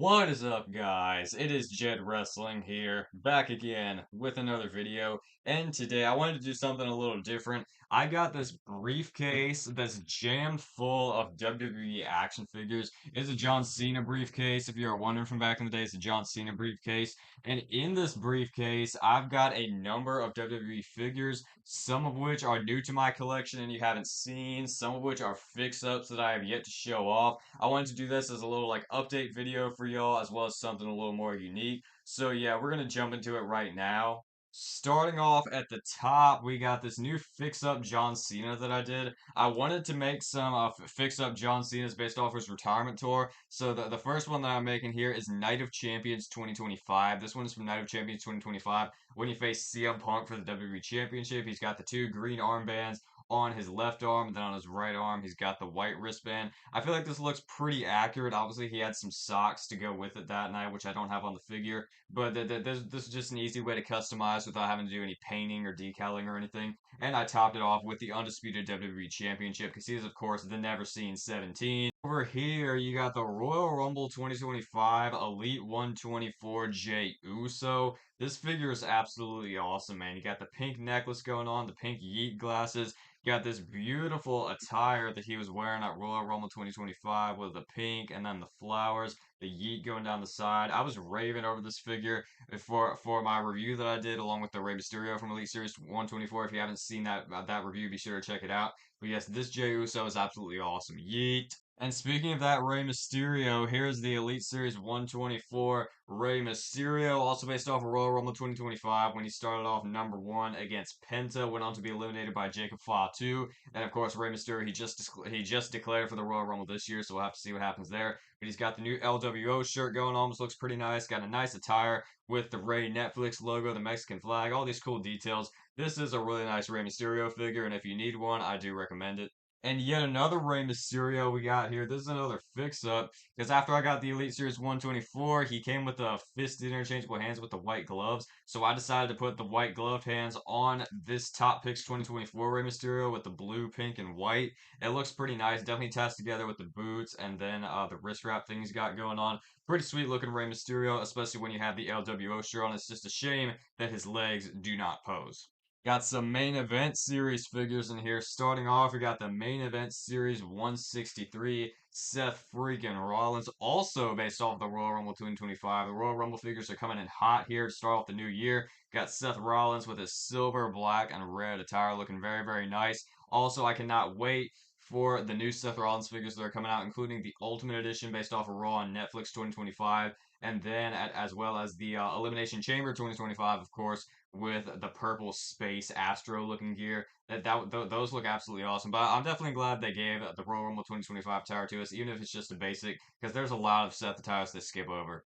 What is up, guys? It is Jed Wrestling here, back again with another video. And today I wanted to do something a little different. I got this briefcase that's jammed full of WWE action figures. It's a John Cena briefcase. If you're wondering from back in the day, it's a John Cena briefcase. And in this briefcase, I've got a number of WWE figures, some of which are new to my collection and you haven't seen, some of which are fix-ups that I have yet to show off. I wanted to do this as a little like update video for y'all as well as something a little more unique. So yeah, we're gonna jump into it right now. Starting off at the top, we got this new fix-up John Cena that I did. I wanted to make some fix-up John Cena's based off his retirement tour. So the first one that I'm making here is Night of Champions 2025. This one is from Night of Champions 2025 when he faced CM Punk for the WWE Championship. He's got the two green armbands on his left arm, and then on his right arm, he's got the white wristband. I feel like this looks pretty accurate. Obviously, he had some socks to go with it that night, which I don't have on the figure, but this is just an easy way to customize without having to do any painting or decaling or anything. And I topped it off with the undisputed WWE Championship because he is, of course, the never seen 17. Over here, you got the Royal Rumble 2025 Elite 124 Jey Uso. This figure is absolutely awesome, man. You got the pink necklace going on, the pink Yeet glasses. Got this beautiful attire that he was wearing at Royal Rumble 2025 with the pink and then the flowers, the yeet going down the side. I was raving over this figure for my review that I did along with the Rey Mysterio from Elite Series 124. If you haven't seen that review, be sure to check it out. But yes, this Jey Uso is absolutely awesome. Yeet. And speaking of that Rey Mysterio, here's the Elite Series 124 Rey Mysterio, also based off of Royal Rumble 2025 when he started off number one against Penta, went on to be eliminated by Jacob Fatu, and of course Rey Mysterio he just declared for the Royal Rumble this year, so we'll have to see what happens there. But he's got the new LWO shirt going on, which looks pretty nice. Got a nice attire with the Rey Netflix logo, the Mexican flag, all these cool details. This is a really nice Rey Mysterio figure, and if you need one, I do recommend it. And yet another Rey Mysterio we got here. This is another fix-up, because after I got the Elite Series 124, he came with the fisted interchangeable hands with the white gloves. So I decided to put the white gloved hands on this Top Picks 2024 Rey Mysterio with the blue, pink, and white. It looks pretty nice. Definitely ties together with the boots and then the wrist wrap thing he's got going on. Pretty sweet looking Rey Mysterio, especially when you have the LWO shirt on. It's just a shame that his legs do not pose. Got some main event series figures in here. Starting off, we got the main event series 163, Seth freaking Rollins, also based off the Royal Rumble 2025. The Royal Rumble figures are coming in hot here to start off the new year. Got Seth Rollins with his silver, black, and red attire looking very, very nice. Also, I cannot wait for the new Seth Rollins figures that are coming out, including the Ultimate Edition based off of Raw on Netflix 2025, and then as well as the Elimination Chamber 2025, of course, with the purple space Astro looking gear. Those look absolutely awesome. But I'm definitely glad they gave the Royal Rumble 2025 attire to us, even if it's just a basic, because there's a lot of Seth attires that skip over.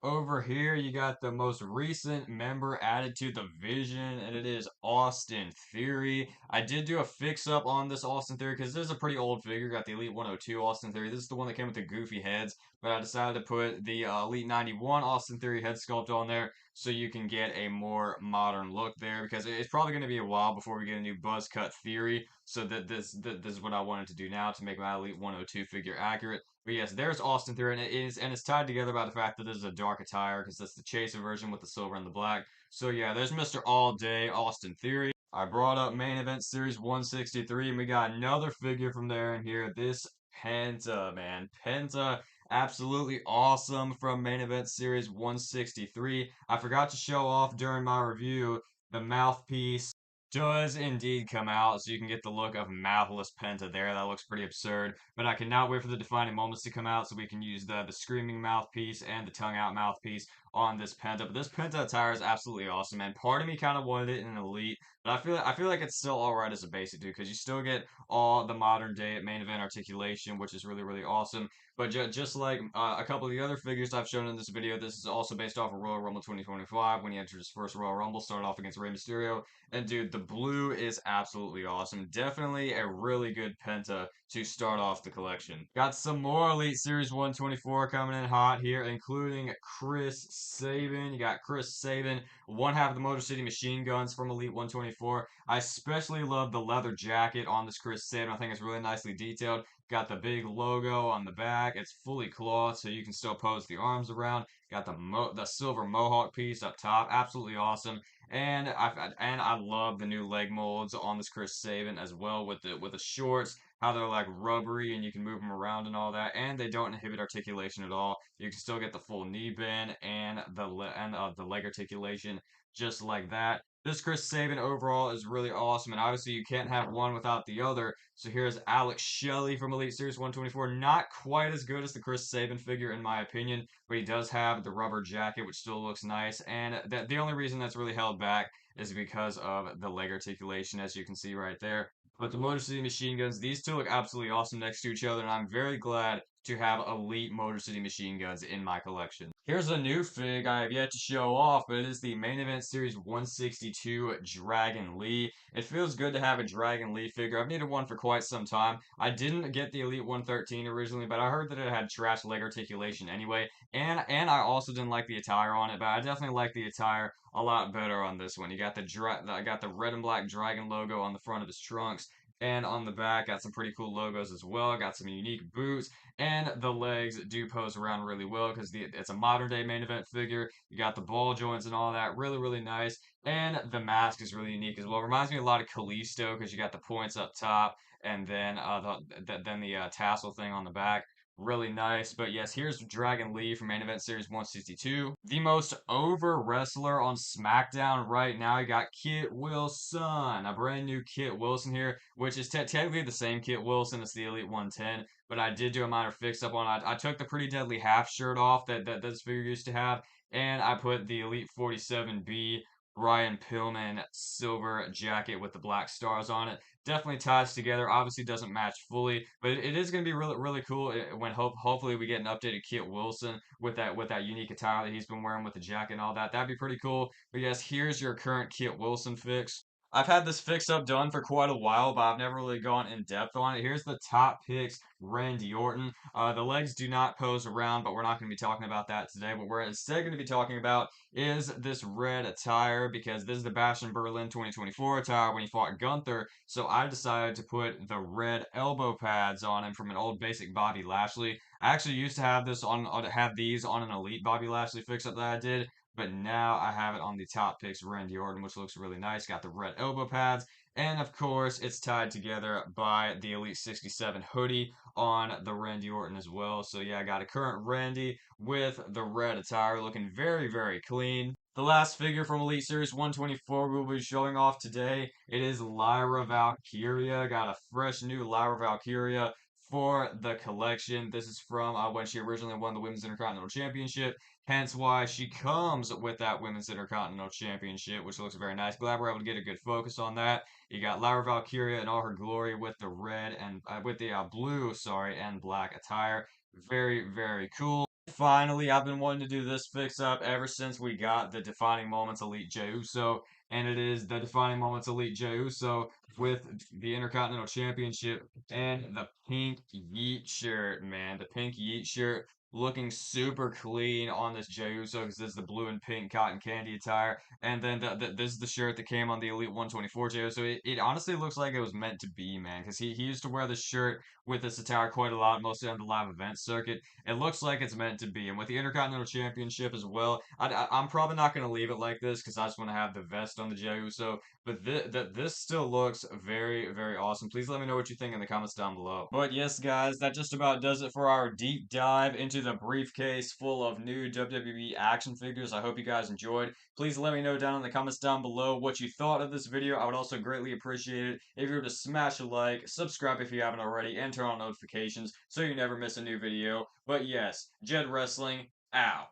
Over here, you got the most recent member added to the Vision, and it is Austin Theory. I did do a fix-up on this Austin Theory because this is a pretty old figure. Got the Elite 102 Austin Theory. This is the one that came with the goofy heads, but I decided to put the Elite 91 Austin Theory head sculpt on there so you can get a more modern look there because it's probably going to be a while before we get a new buzz cut Theory. So this is what I wanted to do now to make my Elite 102 figure accurate. But yes, there's Austin Theory, and it's tied together by the fact that this is a dark attire because that's the chaser version with the silver and the black. So yeah, there's Mr. All Day Austin Theory. I brought up main event series 163, and we got another figure from there in here. This Penta, man, Penta, absolutely awesome from main event series 163. I forgot to show off during my review the mouthpiece does indeed come out, so you can get the look of mouthless Penta there. That looks pretty absurd, but I cannot wait for the defining moments to come out so we can use the screaming mouthpiece and the tongue out mouthpiece on this Penta. But this Penta attire is absolutely awesome, and part of me kind of wanted it in an elite, but I feel like it's still alright as a basic dude because you still get all the modern day main event articulation, which is really really awesome. But just like a couple of the other figures I've shown in this video, this is also based off of Royal Rumble 2025 when he entered his first Royal Rumble, started off against Rey Mysterio. And dude, the blue is absolutely awesome. Definitely a really good Penta to start off the collection. Got some more Elite Series 124 coming in hot here, including Chris Sabin. You got Chris Sabin, one half of the Motor City Machine Guns from Elite 124. I especially love the leather jacket on this Chris Sabin. I think it's really nicely detailed. Got the big logo on the back. It's fully cloth, so you can still pose the arms around. Got the silver mohawk piece up top. Absolutely awesome. And I love the new leg molds on this Chris Sabin as well with the shorts, how they're like rubbery and you can move them around and all that, and they don't inhibit articulation at all. You can still get the full knee bend and the leg articulation just like that. This Chris Sabin overall is really awesome, and obviously you can't have one without the other. So here's Alex Shelley from Elite Series 124. Not quite as good as the Chris Sabin figure in my opinion, but he does have the rubber jacket, which still looks nice. And the only reason that's really held back is because of the leg articulation, as you can see right there. But the Motor City Machine Guns, these two look absolutely awesome next to each other, and I'm very glad to have Elite Motor City Machine Guns in my collection. Here's a new fig I have yet to show off, but it is the Main Event Series 162 Dragon Lee. It feels good to have a Dragon Lee figure. I've needed one for quite some time. I didn't get the Elite 113 originally, but I heard that it had trash leg articulation anyway, and I also didn't like the attire on it, but I definitely like the attire a lot better on this one. You got I got the red and black dragon logo on the front of his trunks. And on the back, got some pretty cool logos as well. Got some unique boots, and the legs do pose around really well because it's a modern day main event figure. You got the ball joints and all that, really, really nice. And the mask is really unique as well. Reminds me a lot of Kalisto because you got the points up top, and then the tassel thing on the back. Really nice. But yes, here's Dragon Lee from Main Event Series 162. The most over wrestler on SmackDown right now. You got Kit Wilson. A brand new Kit Wilson here, which is technically the same Kit Wilson as the Elite 110. But I did do a minor fix up on it. I took the Pretty Deadly half shirt off that this figure used to have, and I put the Elite 47B Brian Pillman silver jacket with the black stars on it. Definitely ties together. Obviously doesn't match fully, but it is going to be really really cool when hopefully we get an updated Kit Wilson with that unique attire that he's been wearing with the jacket and all that. That'd be pretty cool. But yes, here's your current Kit Wilson fix. I've had this fix up done for quite a while, but I've never really gone in depth on it. Here's the top picks, Randy Orton. The legs do not pose around, but we're not going to be talking about that today. What we're instead going to be talking about is this red attire because this is the Bash in Berlin 2024 attire when he fought Gunther. So I decided to put the red elbow pads on him from an old basic Bobby Lashley. I actually used to have have these on an Elite Bobby Lashley fix up that I did, but now I have it on the top picks Randy Orton, which looks really nice. Got the red elbow pads, and of course, it's tied together by the Elite 67 hoodie on the Randy Orton as well. So yeah, I got a current Randy with the red attire, looking very, very clean. The last figure from Elite Series 124 we'll be showing off today. It is Lyra Valkyria. Got a fresh new Lyra Valkyria for the collection. This is from when she originally won the Women's Intercontinental Championship. Hence why she comes with that Women's Intercontinental Championship, which looks very nice. Glad we're able to get a good focus on that. You got Lyra Valkyria in all her glory with the red and with the blue, sorry, and black attire. Very, very cool. Finally, I've been wanting to do this fix up ever since we got the Defining Moments Elite Jey Uso, and it is the Defining Moments Elite Jey Uso with the Intercontinental Championship and the pink Yeet shirt, man. The pink Yeet shirt looking super clean on this Jey Uso because this is the blue and pink cotton candy attire. And then this is the shirt that came on the Elite 124 Jey Uso. It honestly looks like it was meant to be, man, because he used to wear this shirt with this attire quite a lot, mostly on the live event circuit. It looks like it's meant to be. And with the Intercontinental Championship as well, I'm probably not going to leave it like this because I just want to have the vest on the Jey Uso. But this still looks very, very awesome. Please let me know what you think in the comments down below. But yes, guys, that just about does it for our deep dive into the briefcase full of new WWE action figures. I hope you guys enjoyed. Please let me know down in the comments down below what you thought of this video. I would also greatly appreciate it if you were to smash a like, subscribe if you haven't already, and turn on notifications so you never miss a new video. But yes, Jed Wrestling out.